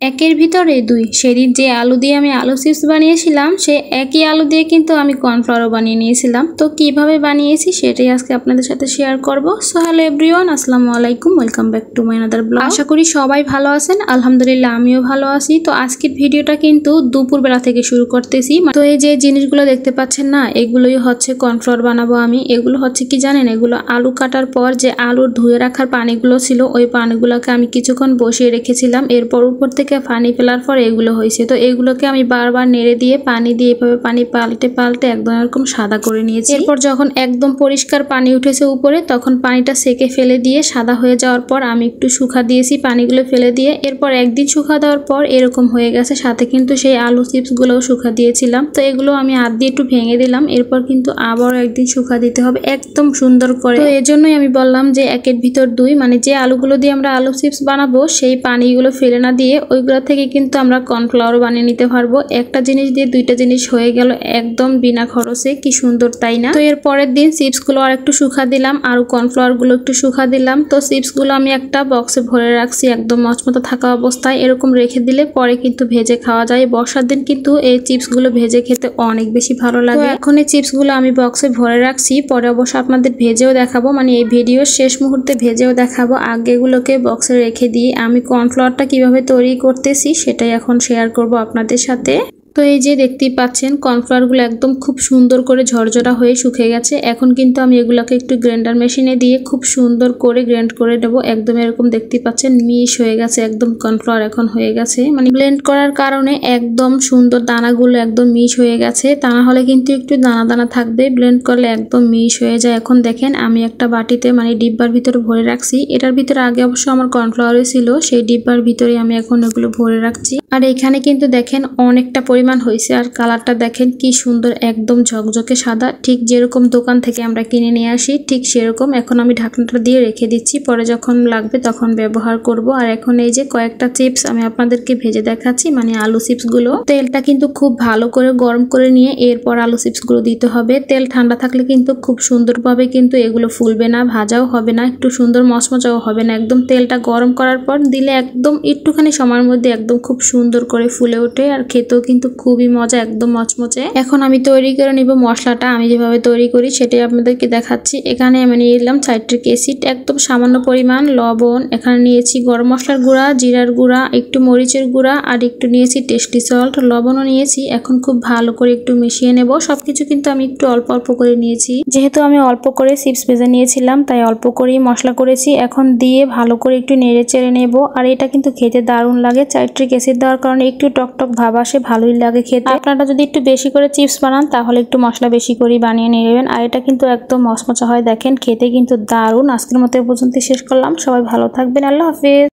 একের ভিতরে দুই। সেদিন যে আলু দিয়ে আমি আলু চিপস বানিয়েছিলাম সে একই আলু দিয়ে কিন্তু আমি কর্নফ্লাওয়ারও বানিয়ে নিয়েছিলাম। তো কিভাবে বানিয়েছি সেটাই আজকে আপনাদের সাথে শেয়ার করব। সো হ্যালো এভরিওয়ান, আসসালামু আলাইকুম, welcome back to my another blog. আশা করি সবাই ভালো আছেন। আলহামদুলিল্লাহ আমিও ভালো আছি। তো আজকের ভিডিওটা কিন্তু দুপুরবেলা থেকে শুরু করতেছি। তো এই যে জিনিসগুলো দেখতে পাচ্ছেন না, এগুলোই হচ্ছে কর্নফ্লাওয়ার বানাবো আমি। এগুলো হচ্ছে কি জানেন, এগুলো আলু কাটার পর যে আলুর ধুয়ে রাখার পানিগুলো ছিল ওই পানিগুলোকে আমি কিছুক্ষণ বসিয়ে রেখেছিলাম। এরপর উপর থেকে পানি ফেলার পর এগুলো হয়েছে। তো এগুলোকে আমি বারবার নেড়ে দিয়ে পানি দিয়ে এভাবে পানি পাল্টে পাল্টে একদম এরকম সাদা করে নিয়েছি। এরপর যখন একদম পরিষ্কার পানি উঠেছে উপরে তখন পানিটা সেকে ফেলে দিয়ে সাদা হয়ে যাওয়ার পর আমি একটু শুকা দিয়েছি পানিগুলো ফেলে দিয়ে। এরপর একদিন শুকা দেওয়ার পর এরকম হয়ে গেছে। সাথে কিন্তু সেই আলু চিপস গুলোও শুকা দিয়েছিলাম। তো এগুলো আমি হাত দিয়ে একটু ভেঙে দিলাম। এরপর কিন্তু আবারও একদিন শুকা দিতে হবে একদম সুন্দর করে। তো এজন্যই আমি বললাম যে একের ভিতর দুই, মানে যে আলুগুলো দিয়ে আমরা আলু চিপস বানাবো সেই পানিগুলো ফেলে না দিয়ে ওইগুলো থেকে কিন্তু আমরা কর্নফ্লাওয়ার বানিয়ে নিতে পারবো। একটা জিনিস দিয়ে দুইটা জিনিস হয়ে গেল একদম বিনা খরচে। কি সুন্দর তাই না? তো এর পরের দিন চিপস গুলো আর একটু শুকা দিলাম আর কর্নফ্লাওয়ার গুলো একটু শুকা দিলাম। তো চিপস গুলো আমি একটা বক্সে ভরে রাখছি একদম মচমতো থাকা অবস্থায়। এরকম রেখে দিলে পরে কিন্তু ভেজে খাওয়া যায়। বর্ষার দিন কিন্তু এই চিপস গুলো ভেজে খেতে অনেক বেশি ভালো লাগে। এখন এই চিপস গুলো আমি বক্সে ভরে রাখছি, পরে অবশ্য আপনাদের ভেজেও দেখাবো, মানে এই ভিডিওর শেষ মুহূর্তে ভেজেও দেখাবো। আগে এগুলোকে বক্সে রেখে দিয়ে আমি কর্নফ্লাওয়ারটা কিভাবে তৈরি করতেছি সেটাই এখন শেয়ার করব আপনাদের সাথে। তো এই যে দেখতেই পাচ্ছেন কর্নফ্লাওয়ারগুলো একদম খুব সুন্দর করে ঝরঝরা হয়ে শুকে গেছে। এখন কিন্তু আমি এগুলোকে একটু গ্রাইন্ডার মেশিনে দিয়ে খুব সুন্দর করে গ্রাইন্ড করে দেব। একদম এরকম দেখতেই পাচ্ছেন মিশ হয়ে গেছে, একদম কর্নফ্লাওয়ার এখন হয়ে গেছে। মানে ব্লেন্ড করার কারণে একদম সুন্দর দানাগুলো একদম মিশ হয়ে গেছে। তা না হলে কিন্তু একটু দানা দানা থাকবে, ব্লেন্ড করলে একদম মিশ হয়ে যায়। এখন দেখেন আমি একটা বাটিতে মানে ডিব্বার ভিতরে ভরে রাখছি। এটার ভিতরে আগে অবশ্য আমার কর্নফ্লাওয়ারই ছিল, সেই ডিব্বার ভিতরে আমি এখন এগুলো ভরে রাখছি। আর এখানে কিন্তু দেখেন অনেকটা পরিমাণ হয়েছে। আর কালারটা দেখেন কি সুন্দর, একদম ঝকঝকে সাদা, ঠিক যেরকম দোকান থেকে আমরা কিনে নিয়ে আসি ঠিক সেরকম। এখন আমি ঢাকনাটা দিয়ে রেখে দিচ্ছি, পরে যখন লাগবে তখন ব্যবহার করব। আর এখন এই যে কয়েকটা চিপস আমি আপনাদেরকে ভেজে দেখাচ্ছি, মানে আলু চিপস গুলো। তেলটা কিন্তু খুব ভালো করে গরম করে নিয়ে এরপর আলু চিপস গুলো দিতে হবে। তেল ঠান্ডা থাকলে কিন্তু খুব সুন্দরভাবে কিন্তু এগুলো ফুলবে না, ভাজাও হবে না, একটু সুন্দর মচমচাও হবে না। একদম তেলটা গরম করার পর দিলে একদম একটুখানি সময়ের মধ্যে একদম খুব সুন্দর করে ফুলে ওঠে। আর খেতেও কিন্তু খুবই মজা, একদম মচমচে। এখন আমি তৈরি করে নিব মশলাটা। আমি যেভাবে তৈরি করি সেটাই আপনাদেরকে দেখাচ্ছি। এখানে আমি নিয়ে নিলাম সাইট্রিক অ্যাসিড, একদম সামান্য পরিমাণ লবণ, এখানে নিয়েছি গরম মশলার গুঁড়া, জিরার গুঁড়া, একটু মরিচের গুঁড়া আর একটু নিয়েছি টেস্টি সল্ট, লবণও নিয়েছি। এখন খুব ভালো করে একটু মিশিয়ে নেব। সবকিছু কিন্তু আমি একটু অল্প অল্প করে নিয়েছি, যেহেতু আমি অল্প করে চিপস ভেজে নিয়েছিলাম তাই অল্প করেই মশলা করেছি। এখন দিয়ে ভালো করে একটু নেড়ে চেড়ে নেব। আর এটা কিন্তু খেতে দারুণ লাগে, সাইট্রিক অ্যাসিড দেওয়ার কারণে একটু টক টক ভাব আসে, ভালোই লাগে খেতে। আপনারা যদি একটু বেশি করে চিপস বানান তাহলে একটু মশলা বেশি করে বানিয়ে নেবেন। আর এটা কিন্তু একদম মচমচা হয়, দেখেন খেতে কিন্তু দারুণ। আজকের মতো এ পর্যন্ত শেষ করলাম। সবাই ভালো থাকবেন, আল্লাহ হাফেজ।